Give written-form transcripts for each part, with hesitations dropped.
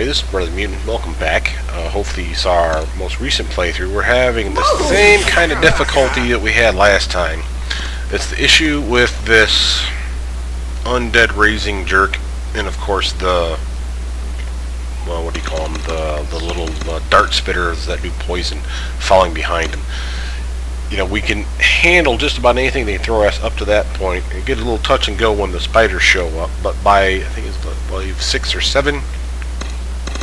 This is Brothermutant. Welcome back. Hopefully you saw our most recent playthrough. We're having the same kind of difficulty that we had last time. It's the issue with this undead raising jerk, and of course the, well, what do you call them? The little dart spitters that do poison falling behind him. You know, we can handle just about anything they throw us up to that point. It gets a little touch and go when the spiders show up, but by, I think it's, I believe, 6 or 7,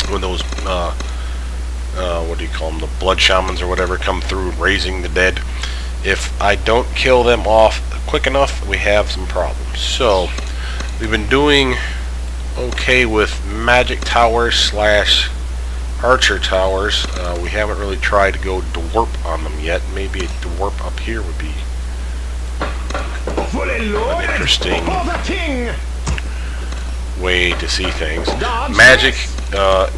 when those, what do you call them, the blood shamans or whatever come through raising the dead, if I don't kill them off quick enough, we have some problems. So, we've been doing okay with magic towers slash archer towers. We haven't really tried to go dwarp on them yet. Maybe a dwarp up here would be an interesting way to see things. Magic,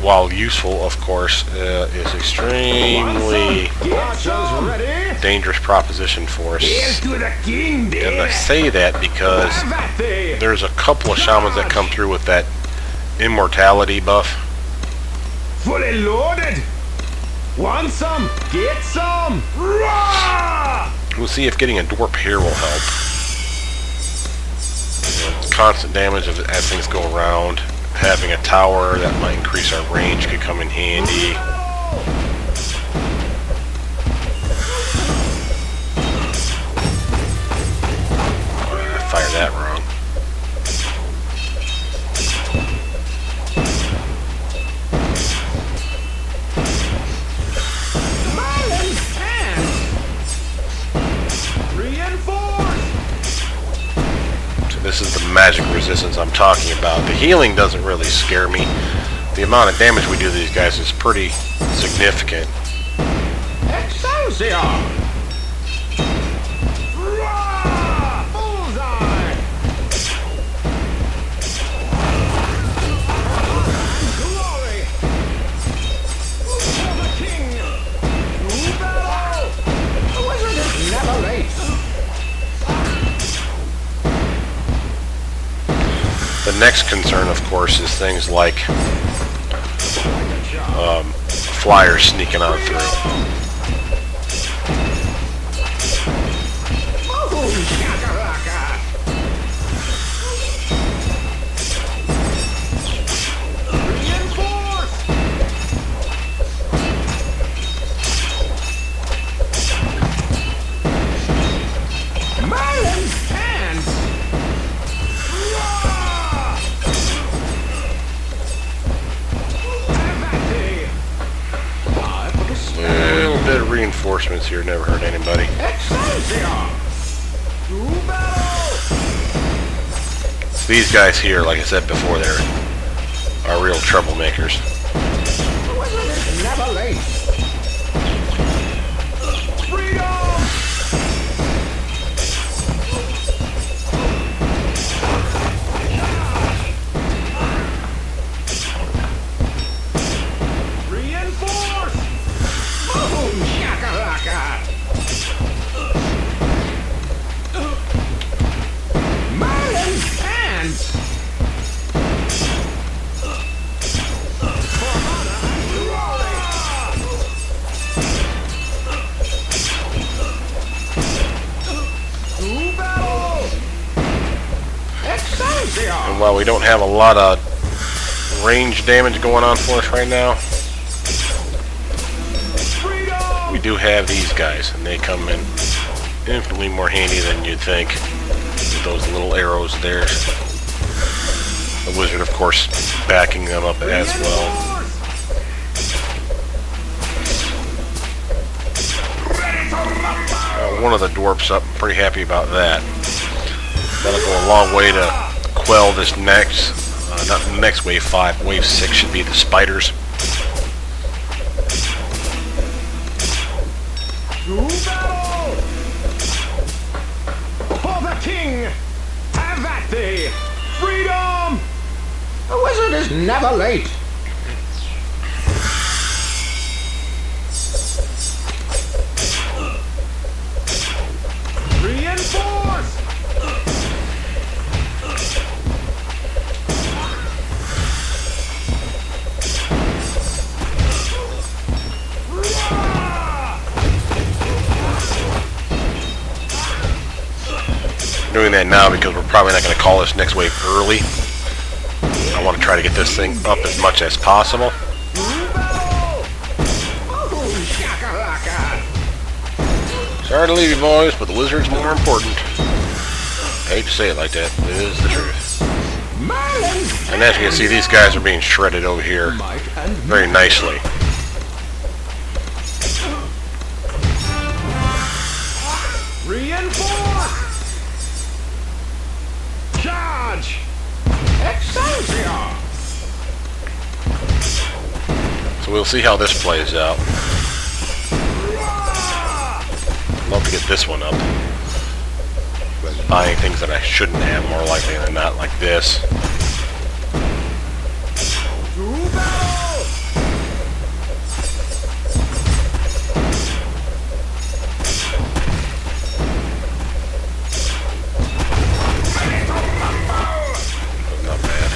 while useful, of course, is extremely dangerous proposition for us. And I say that because there's a couple of shamans that come through with that immortality buff. Fully loaded. Want some? Get some. Rah! We'll see if getting a dwarf here will help. Constant damage as things go around. Having a tower that might increase our range could come in handy. I fired that wrong. This is the magic resistance I'm talking about. The healing doesn't really scare me. The amount of damage we do to these guys is pretty significant. Excelsior! Rah! Bullseye! Glory! For the king! To battle! The wizard is never late! The next concern, of course, is things like flyers sneaking on through. Reinforcements here never hurt anybody. These guys here, like I said before, they're real troublemakers. Never late. And while we don't have a lot of range damage going on for us right now, we do have these guys, and they come in infinitely more handy than you'd think with those little arrows there. The wizard, of course, backing them up as well. One of the dwarfs up, I'm pretty happy about that. That'll go a long way to quell this next, not the next wave 5, wave 6 should be the spiders. To battle! For the king! Have at thee! Freedom! The wizard is never late! Reinforce! doing that now because we're probably not going to call this next wave early. I want to try to get this thing up as much as possible. Sorry to leave you boys, but the wizard's more important. I hate to say it like that, but it is the truth. And as you can see, these guys are being shredded over here very nicely. Reinforce! Charge! Excelsior! So we'll see how this plays out. Love to get this one up. But buying things that I shouldn't have, more likely than not, like this. To battle! Not bad.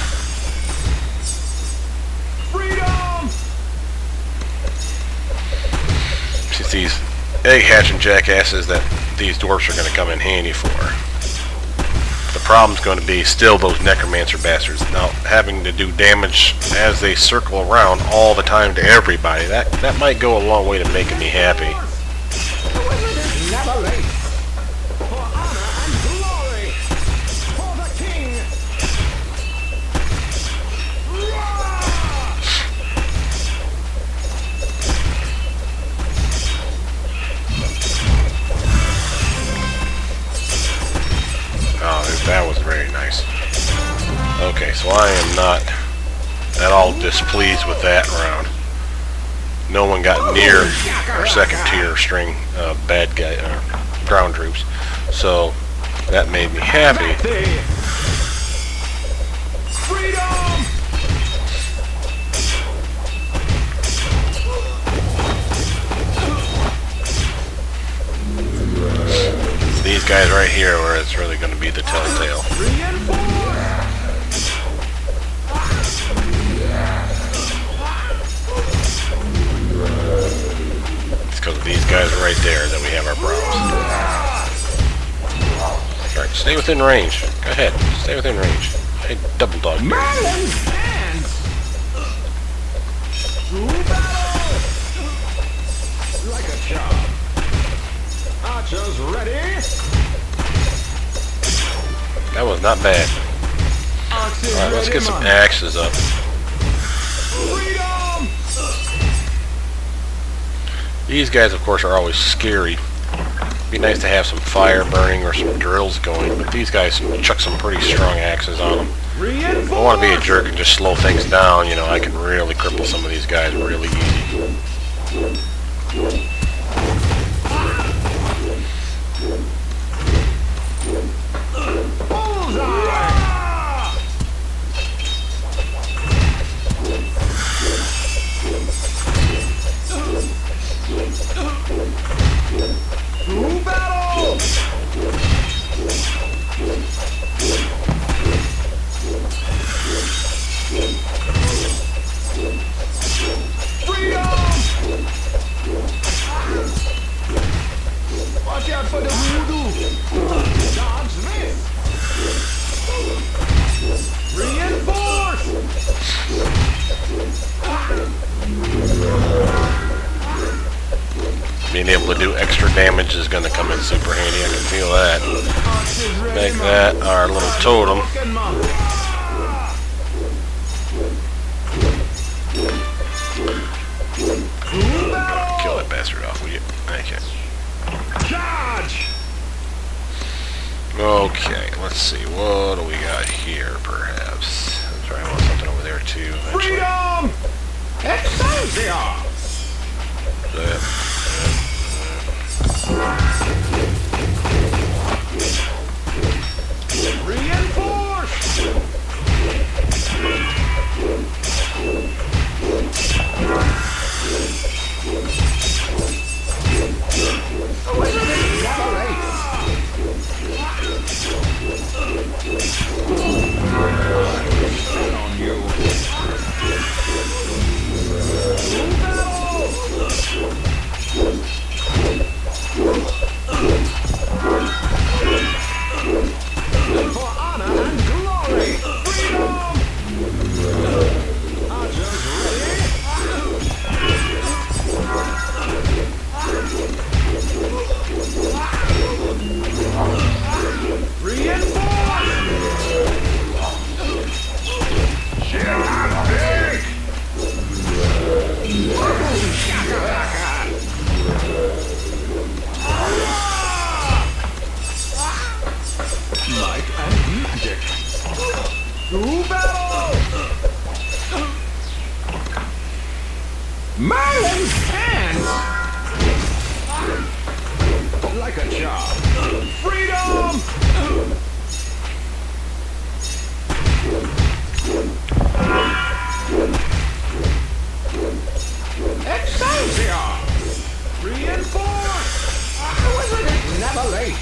Freedom! It's these egg hatching jackasses that these dwarfs are going to come in handy for. The problem's going to be still those necromancer bastards. Now, having to do damage as they circle around all the time to everybody, that might go a long way to making me happy. The wizard is never late. For honor and glory. For the king. Oh, that was very nice. Okay, so I am not at all displeased with that round. No one got near our second tier string bad guy ground troops, so that made me happy. Freedom! These guys right here where it's really going to be the telltale. It's because of these guys right there that we have our problems. Alright, stay within range. Go ahead, stay within range. Hey, double dog here. Like a charm. Archers ready? That was not bad. Alright, let's get some axes up. Freedom! These guys, of course, are always scary. Be nice to have some fire burning or some drills going, but these guys chuck some pretty strong axes on them. If I want to be a jerk and just slow things down, you know, I can really cripple some of these guys really easy. To battle! Freedom! Watch out for the voodoo! Dodge this! Reinforce! Being able to do extra damage is going to come in super handy. I can feel that. Make that our little totem. Kill that bastard off, will you? Thank you. Charge! Okay, let's see. What do we got here, perhaps? I'm sorry, I want something over there, too. Freedom! Excelsior! Reinforce! The wizard is never late. On you. Merlin's hands! Like a charm. Freedom! Excelsior! Reinforce! The wizard is never late.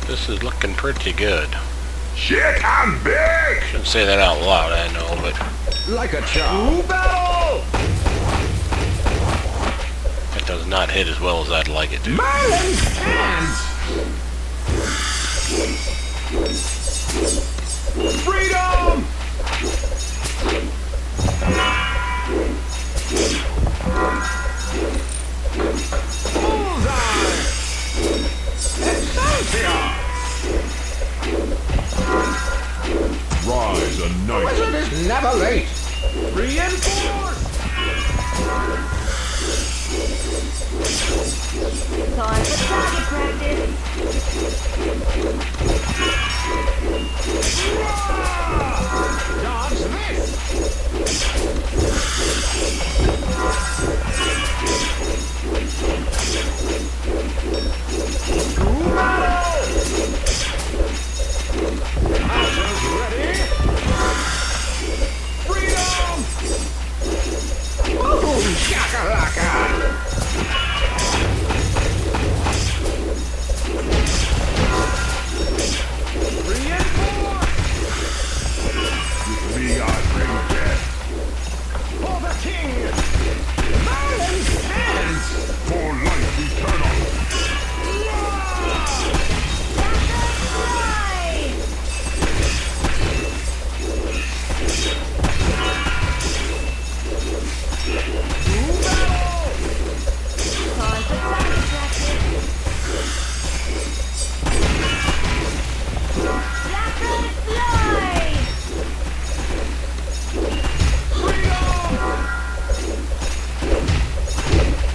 This is looking pretty good. Shit, I'm big! Shouldn't say that out loud, I know, but Like a charm. Battle! it does not hit as well as I'd like it to. Merlin's hands! Freedom! Bullseye! Excelsior! Rise a knight. The wizard is never late. Reinforce! Time for target practice. Dodge this! To battle! Archers ready! Freedom! Boom! Shakalaka! Reinforce! We are bring death! For the king! Merlin's hands! For life eternal! Time for target practice. Lateral fly!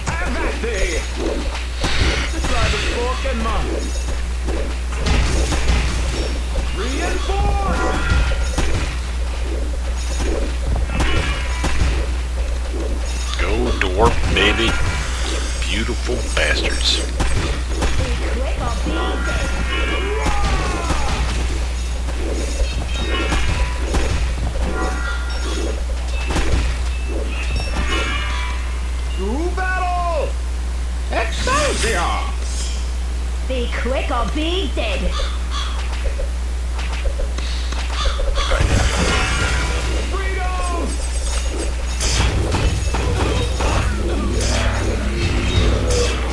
Have that day! The tribe of Fork and Monk. Reinforce! Go dwarf, baby. Beautiful bastards. Be quick or be dead. To battle! Excelsior! Be quick or be dead. Freedom!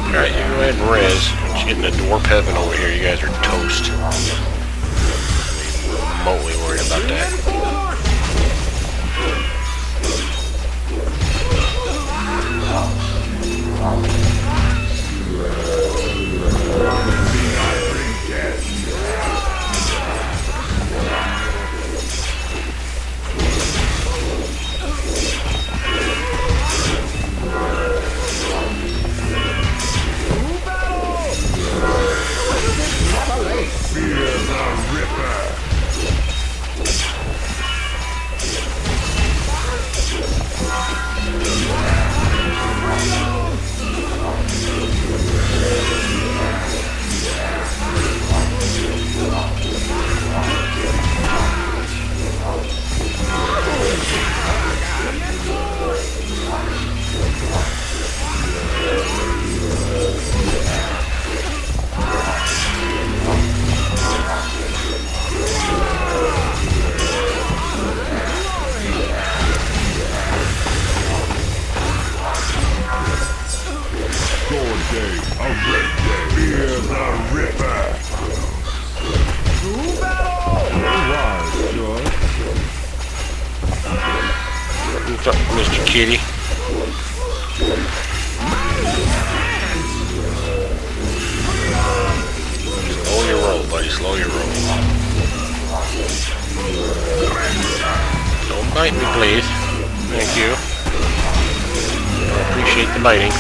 Alright, you go ahead and res. She's getting a dwarf heaven over here. You guys are toast. Remotely worried about that. Reinforce! To battle! Never late! Fear the Ripper! kitty. Slow your roll, buddy. Slow your roll. Don't bite me, please. Thank you. I appreciate the biting.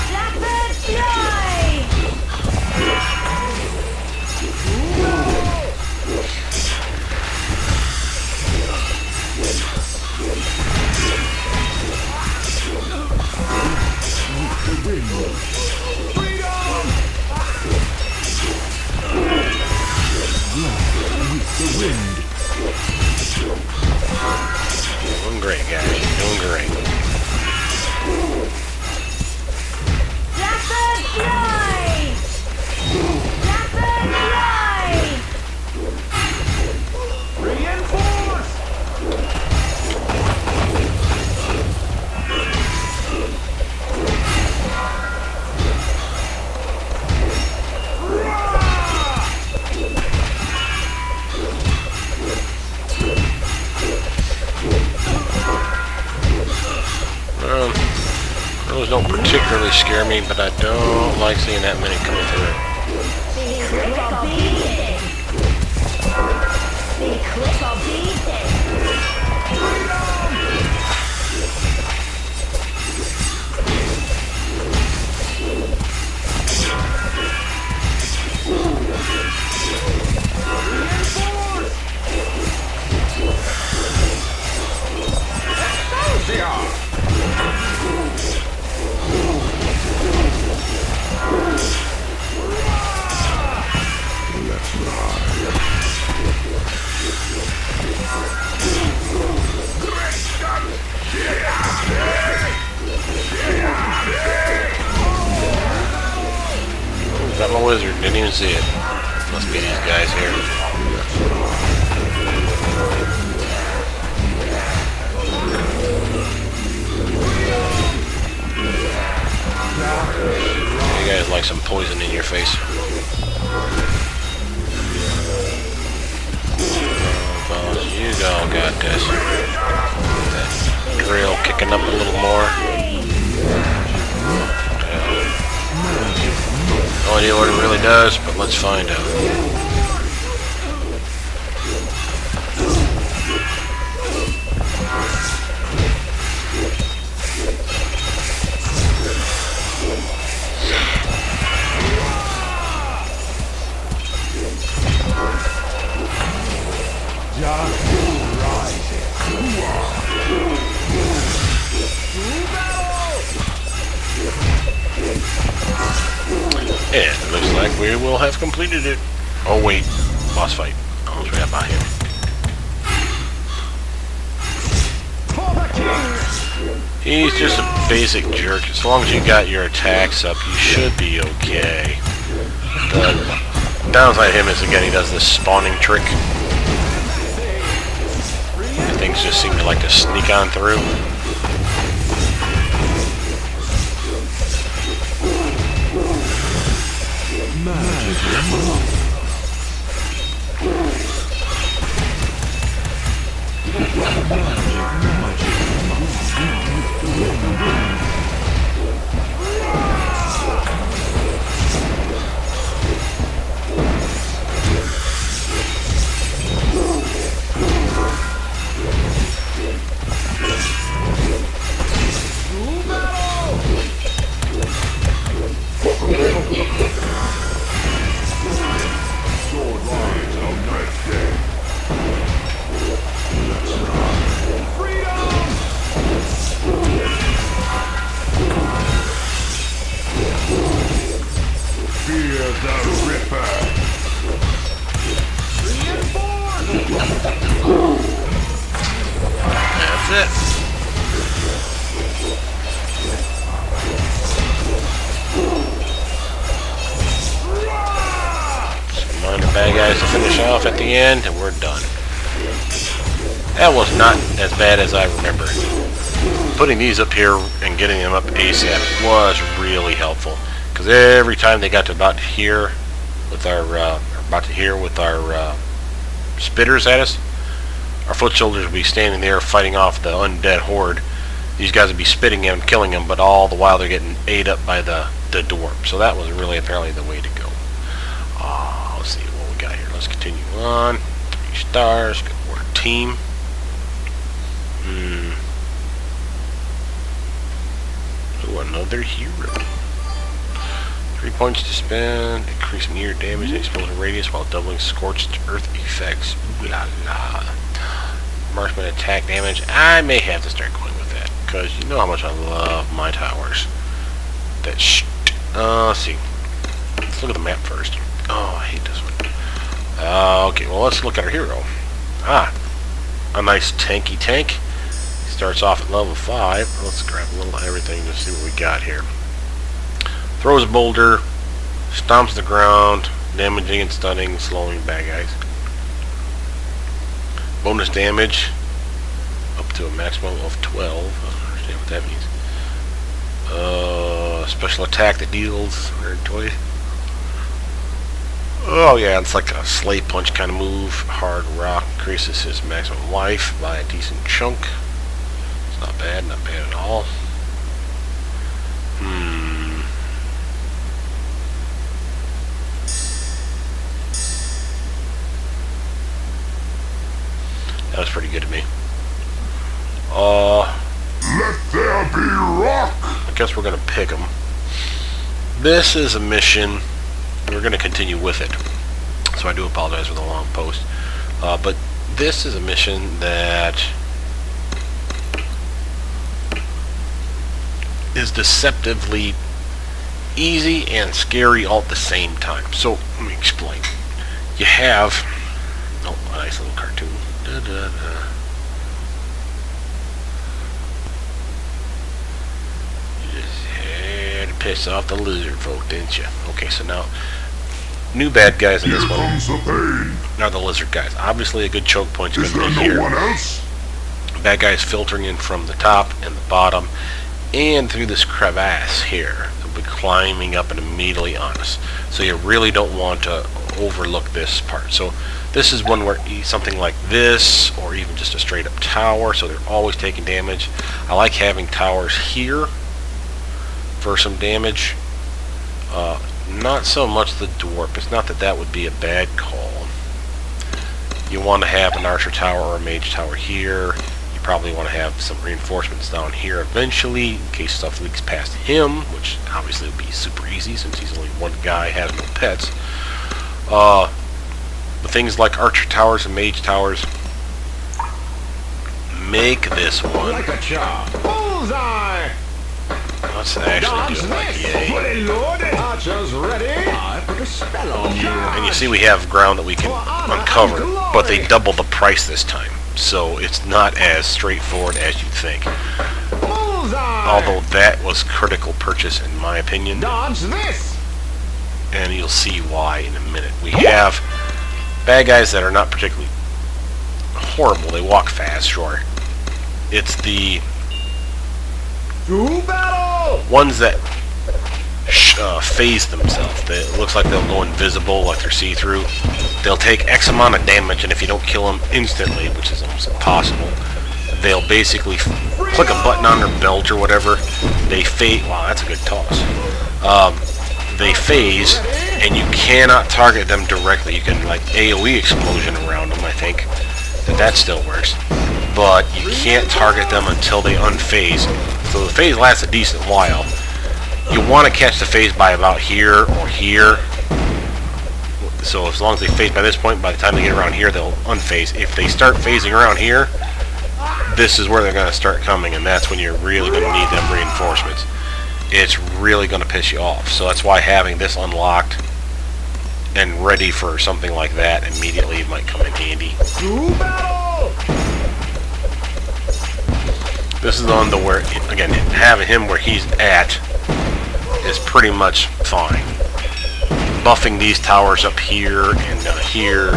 Blackbird fly! Doing great, guys. Doing great. Blackbird fly! Blackbird fly! Reinforce! Those don't particularly scare me, but I don't like seeing that many coming through. Be quick or be dead! Be quick or be dead! Got my wizard, didn't even see it. Must be these guys here. You guys like some poison in your face. Oh, boss, you go, got this. That drill kicking up a little more. No idea what it really does, but let's find out. And it looks like we will have completed it. Oh wait, boss fight. Almost forgot about him. He's just a basic jerk. As long as you got your attacks up, you should be okay. The downside of him is, again, he does this spawning trick. Things just seem to like to sneak on through. That's it. Some minor bad guys to finish off at the end, and we're done. That was not as bad as I remember. Putting these up here and getting them up ASAP was really helpful, because every time they got to about here with our spitters at us, our foot soldiers would be standing there fighting off the undead horde. These guys would be spitting them, killing them, but all the while they're getting ate up by the dwarf. So that was really apparently the way to go. Let's see what we got here. Let's continue on. 3 stars. Good work, team. Ooh, another hero. 3 points to spend. Increasing near damage and explosion radius while doubling scorched earth effects. Ooh la la. Marksman attack damage. I may have to start going with that, because you know how much I love my towers. That let's see. Let's look at the map first. Oh, I hate this one. Okay, well, let's look at our hero. A nice tanky tank. He starts off at level 5. Let's grab a little of everything to see what we got here. Throws a boulder, stomps the ground, damaging and stunning, slowing bad guys. Bonus damage up to a maximum of 12. I don't understand what that means. Special attack that deals 120. Oh yeah, it's like a slate punch kind of move. Hard rock increases his maximum life by a decent chunk. It's not bad at all. That was pretty good to me. Let there be rock! I guess we're gonna pick him. This is a mission. We're gonna continue with it, so I do apologize for the long post. But this is a mission that is deceptively easy and scary all at the same time. So let me explain. You have a nice little cartoon. You just had to piss off the lizard folk, didn't you? Okay, so now new bad guys in this Here one comes the pain. are the lizard guys. Obviously, a good choke point's going Is to there be no here. one else? Bad guys filtering in from the top and the bottom, and through this crevasse here. They'll be climbing up and immediately on us. So you really don't want to overlook this part. So this is one where something like this, or even just a straight up tower, so they're always taking damage. I like having towers here for some damage. Not so much the dwarf. It's not that that would be a bad call. You want to have an archer tower or a mage tower here. You probably want to have some reinforcements down here eventually in case stuff leaks past him, which obviously would be super easy since he's only one guy, has no pets. But things like archer towers and mage towers make this one. Like a chop. Bullseye! Let's actually do it like yay. Fully loaded. Archers ready. I put a spell on you. And you see we have ground that we can uncover, but they double the price this time. So it's not as straightforward as you think. Bullseye! Although that was critical purchase in my opinion. Dodge this! And you'll see why in a minute. We have bad guys that are not particularly horrible. They walk fast, sure. It's the To battle! ones that phase themselves. It looks like they'll go invisible, like they're see-through. They'll take X amount of damage, and if you don't kill them instantly, which is almost impossible, they'll basically click a button on their belt or whatever. They phase. Wow, that's a good toss. They phase, and you cannot target them directly. You can like AoE explosion around them, I think. That still works. But you can't target them until they unphase. So the phase lasts a decent while. You want to catch the phase by about here or here. So as long as they phase by this point, by the time they get around here, they'll unphase. If they start phasing around here, this is where they're going to start coming, and that's when you're really going to need them reinforcements. It's really going to piss you off. So that's why having this unlocked and ready for something like that immediately might come in handy. To battle! This is on the where, again, having him where he's at is pretty much fine. Buffing these towers up here and here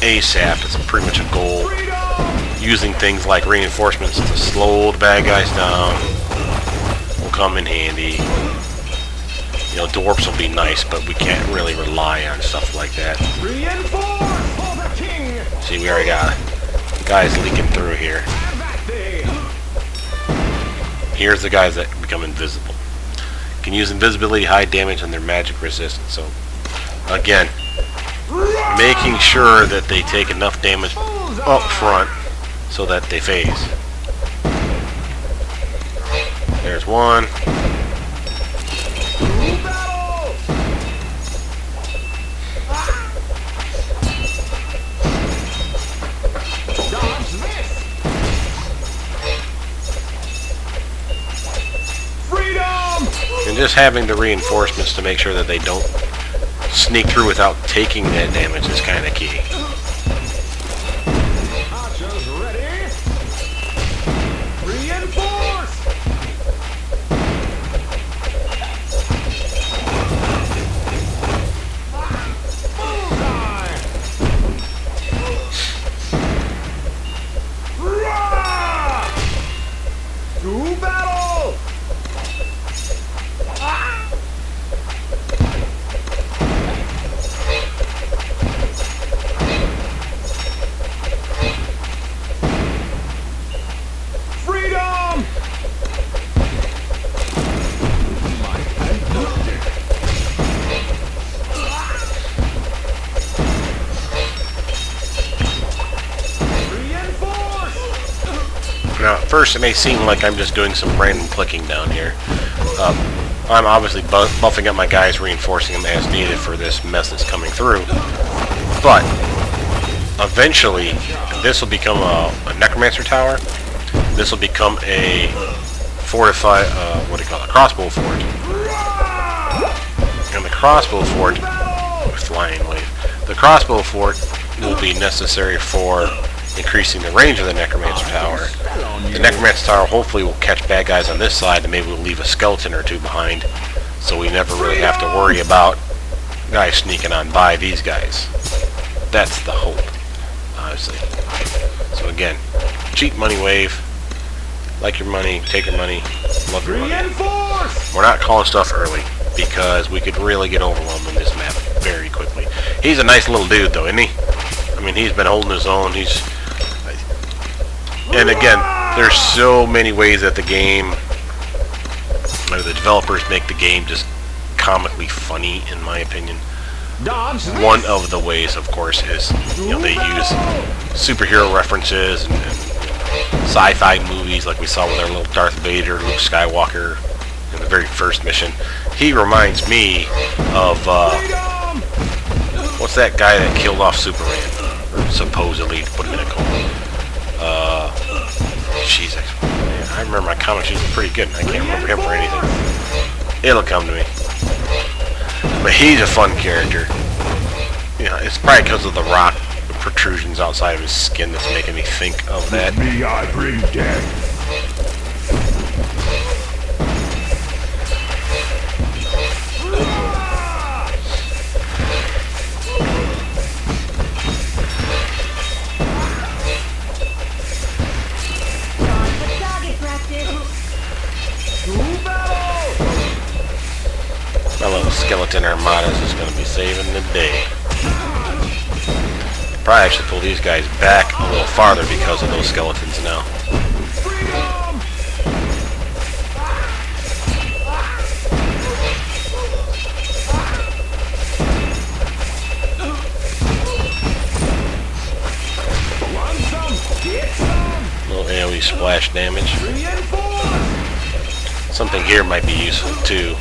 ASAP is pretty much a goal. Freedom! using things like reinforcements to slow the bad guys down will come in handy. You know, dwarfs will be nice, but we can't really rely on stuff like that. Reinforce for the king. See, we already got guys leaking through here. Have that thing. Here's the guys that become invisible. Can use invisibility, high damage, and their magic resistance. So, again, making sure that they take enough damage up front so that they phase. There's one. Battle. Dodge this. Freedom. And just having the reinforcements to make sure that they don't sneak through without taking that damage is kind of key. Archers ready. Reinforce. Bullseye. Rah! To battle. Freedom! Reinforce! Now, at first it may seem like I'm just doing some random clicking down here. I'm obviously buffing up my guys, reinforcing them as needed for this mess that's coming through. But, eventually, this will become a necromancer tower. This will become a fortified, what do you call it, a crossbow fort. And the crossbow fort, flying wave, the crossbow fort will be necessary for increasing the range of the necromancer tower. The necromancer tower hopefully will catch bad guys on this side, and maybe we'll leave a skeleton or two behind, so we never really have to worry about guys sneaking on by these guys. That's the hope, honestly. So again, cheap money wave. Like your money, take your money, love your money. Reinforce! We're not calling stuff early because we could really get overwhelmed in this map very quickly. He's a nice little dude though, isn't he? I mean, he's been holding his own. And again, there's so many ways that the game, or the developers make the game just comically funny, in my opinion. Dodge this. One of the ways, of course, is they use superhero references and sci-fi movies, like we saw with our little Darth Vader, Luke Skywalker in the very first mission. He reminds me of Freedom! what's that guy that killed off Superman, or supposedly put him in a coma. Jesus, man, I remember my comics used to be pretty good. And I can't remember him for anything. It'll come to me. But he's a fun character. You know, it's probably because of the rock protrusions outside of his skin that's making me think of that. Me, I bring death. Target practice. To battle! My little skeleton armada is going to be saving the day. Probably actually pull these guys back a little farther because of those skeletons now. Freedom! Want some? Get some! Little AoE splash damage. Reinforce! Something here might be useful too.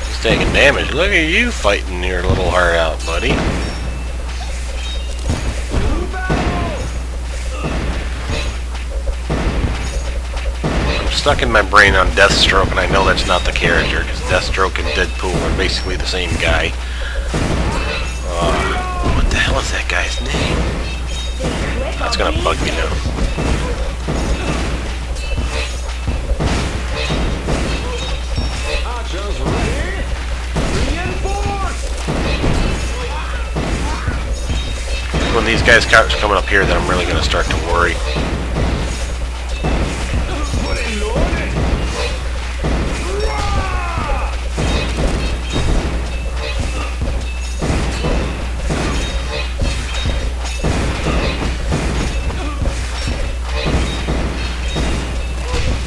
He's taking damage. Look at you fighting your little heart out, buddy. I'm stuck in my brain on Deathstroke, and I know that's not the character, because Deathstroke and Deadpool are basically the same guy. What the hell is that guy's name? That's gonna bug me now. these guys start coming up here, then I'm really going to start to worry. Fully loaded. Rah!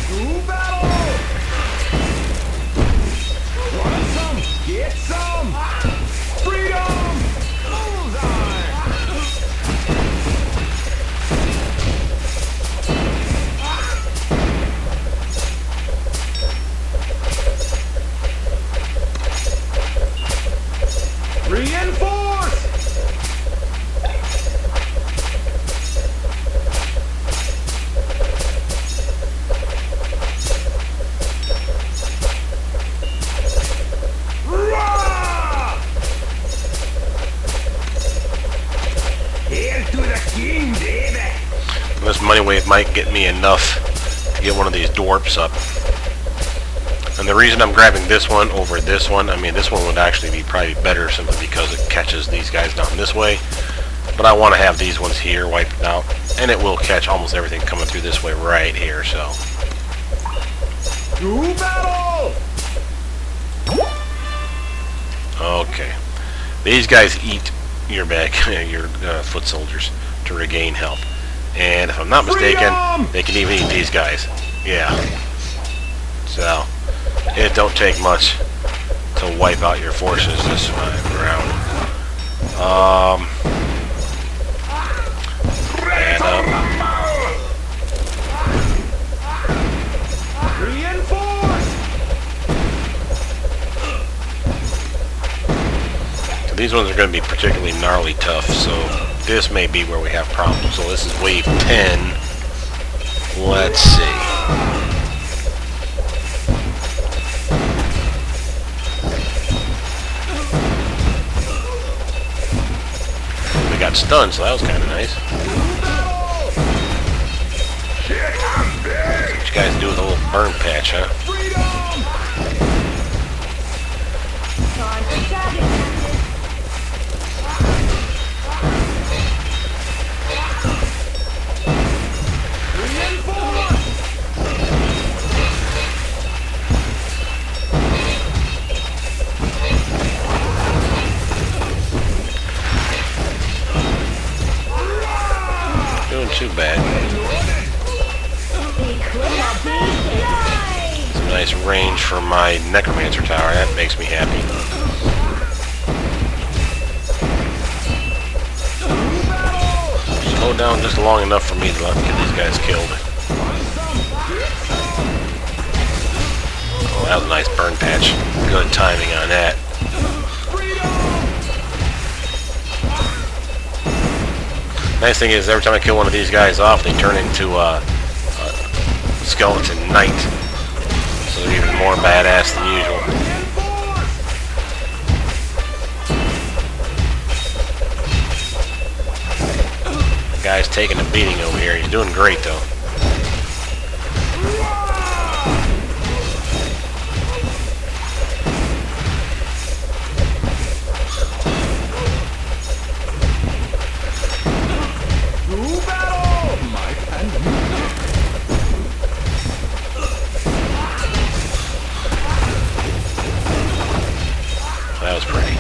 To battle! Want some? Get some! Freedom! Bullseye! Reinforce! Rah! Hail to the king, baby! This money wave might get me enough to get one of these dwarps up. And the reason I'm grabbing this one over this one, I mean this one would actually be probably better simply because it catches these guys down this way. But I want to have these ones here wiped out. And it will catch almost everything coming through this way right here, so. To battle! Okay. These guys eat your back, your foot soldiers to regain health. And if I'm not mistaken, Freedom! they can even eat these guys. Yeah. So, it don't take much to wipe out your forces this time around. And Reinforce! so these ones are going to be particularly gnarly tough, so this may be where we have problems. So this is wave 10. Let's see. We got stunned, so that was kind of nice. What you guys do with a little burn patch, huh? Freedom! Time for target practice. Reinforce! Doing too bad. Equip Doomsday. Some nice range for my necromancer tower. That makes me happy. Slow down just long enough for me to get these guys killed. Oh, that was a nice burn patch. Good timing on that. Nice thing is, every time I kill one of these guys off, they turn into a skeleton knight. So they're even more badass than usual. The guy's taking a beating over here. He's doing great, though. To battle! Might and That was pretty.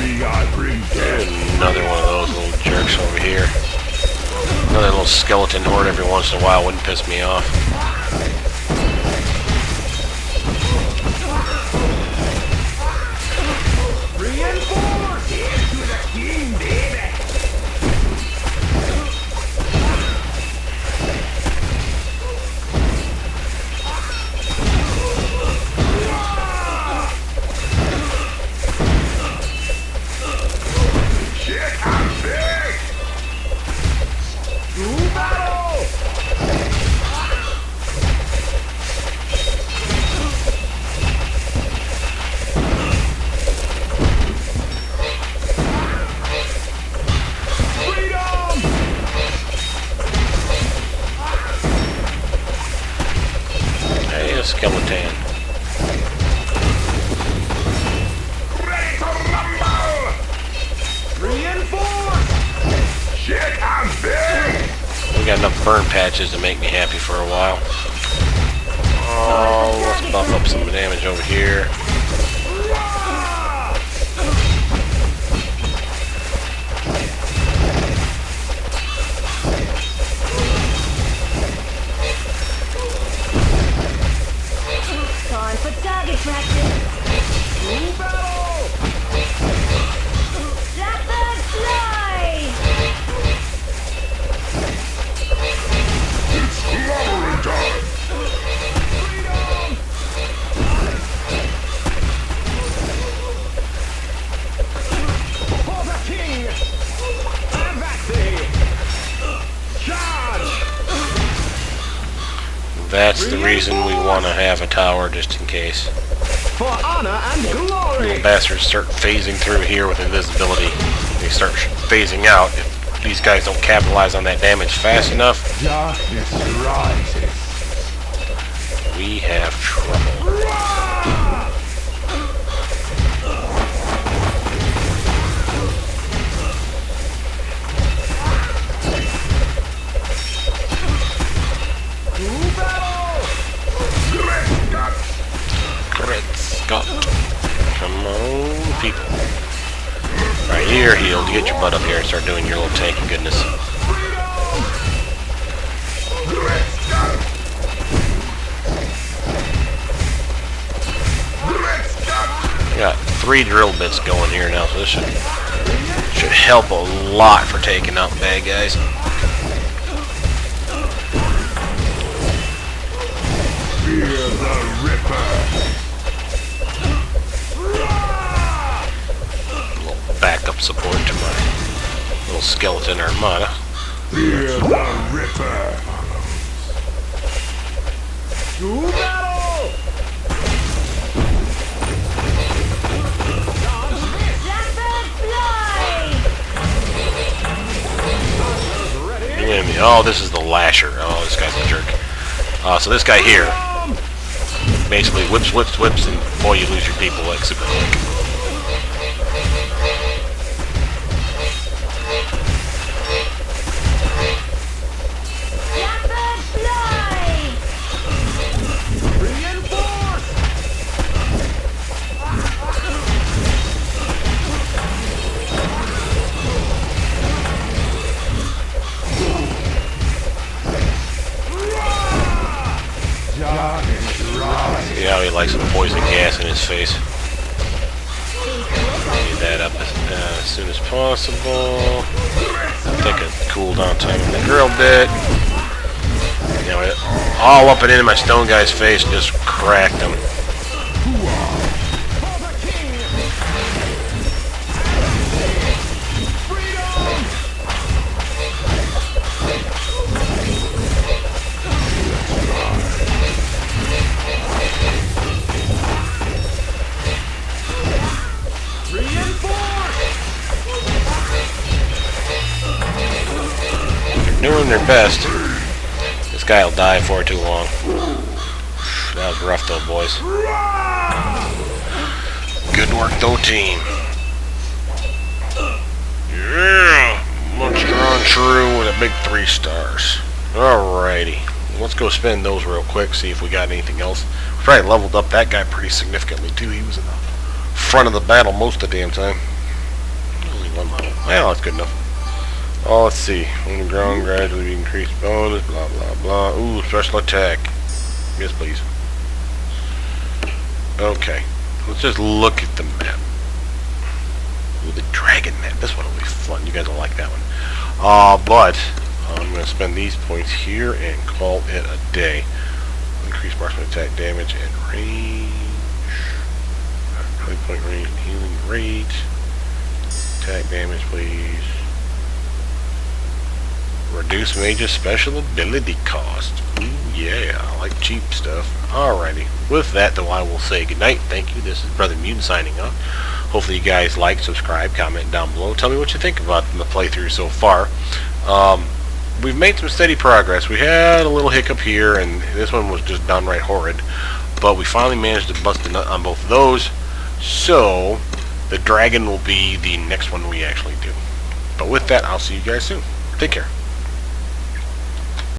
me I bring death. Another one of those little jerks over here. Another little skeleton horde every once in a while wouldn't piss me off. Reinforce! Here to the king, baby! Shit, I'm big! To battle! Freedom! Hey, a skeleton. Ready to rumble! Reinforce! burn patches to make me happy for a while. Oh, let's buff up some damage over here. Time for target practice. To battle! Rapid fly! It's clobbering time! Freedom! For the king! And that's it! Charge! That's the reason we want to have a tower, just in case. For honor and glory! Bastards start phasing through here with invisibility. They start phasing out. If these guys don't capitalize on that damage fast enough, Darkness rises. we have trouble. To battle! Great Great Scott. Come on, people. Alright, you're healed. Get your butt up here and start doing your little tanky goodness. I got 3 drill bits going here now, so this should help a lot for taking out bad guys. Fear the Ripper! A little backup support to my little skeleton armada. Fear the Ripper! To battle! Rapid fly! Oh, this is the Lasher. Oh, this guy's a jerk. So this guy here basically whips, and boy, you lose your people like super quick. Rapid fly! Reinforce! Darkness rises. See how he likes some poison gas in his face. Get that up as soon as possible. Take a cooldown time on the drill bit. You know, all up and into my stone guy's face, just cracked him. For the king! Freedom! Reinforce! They're doing their best. This guy will die before too long. That was rough though, boys. Good work though, team. Yeah! Monster on true with a big 3 stars. Alrighty. Let's go spend those real quick, see if we got anything else. We probably leveled up that guy pretty significantly too. He was in the front of the battle most of the damn time. Only 1 level. Well, that's good enough. Oh, let's see. On the ground, gradually increased bonus, blah, blah, blah. Ooh, special attack. Yes, please. Okay. Let's just look at the map. Ooh, the dragon map. This one will be fun. You guys will like that one. But I'm going to spend these points here and call it a day. Increase marksman attack damage and range. 20-point range and healing rate. Attack damage, please. Reduce mage's special ability cost. Ooh, yeah, I like cheap stuff. Alrighty. With that, though, I will say goodnight. Thank you. This is Brothermutant signing off. Hopefully you guys like, subscribe, comment down below. Tell me what you think about the playthrough so far. We've made some steady progress. We had a little hiccup here, and this one was just downright horrid. But we finally managed to bust a nut on both of those. So, the dragon will be the next one we actually do. But with that, I'll see you guys soon. Take care.